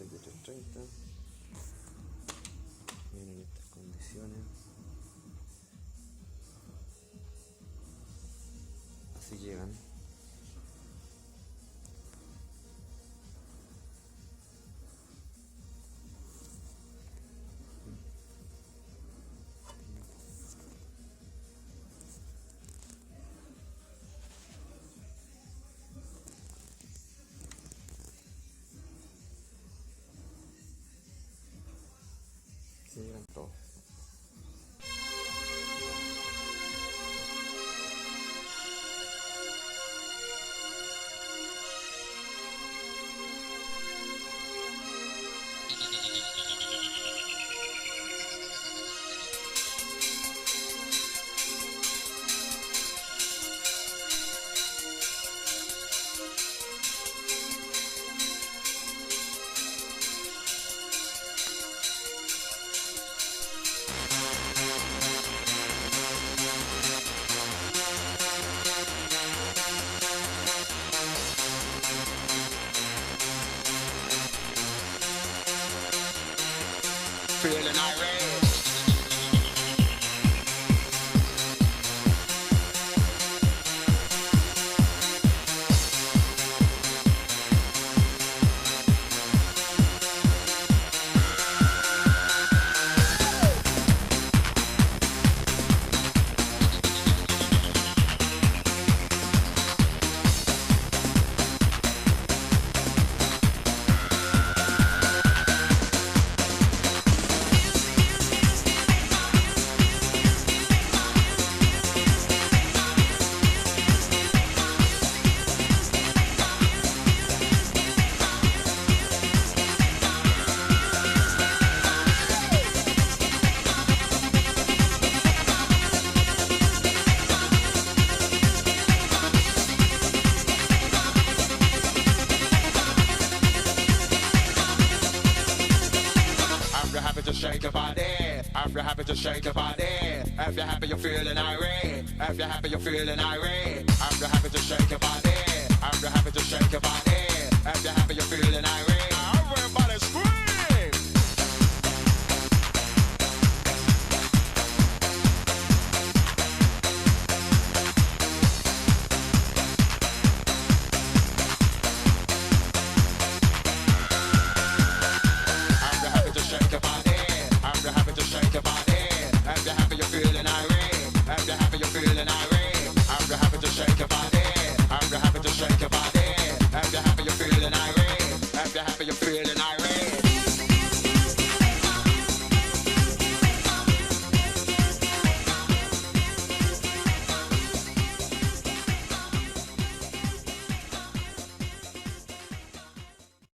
23:30. Vienen estas condiciones. Así llegan. Así llegan todos. Feeling irate. Just shake your body. If you're happy, just shake your body. If you're happy, you're feeling irate. If you're happy, you're feeling irate. If you're happy, just shake your body. If you're happy, just shake your body. If you're happy, you're feeling irate. Everybody scream. If you're happy, just shake your body. If you're happy, just shake your body. If you're happy, you're feeling irate. If you're happy, you're feeling irate. If you're happy, just shake your body. If you're happy, just shake your body. If you're happy, you're feeling irate. If you're happy, you're feeling irate.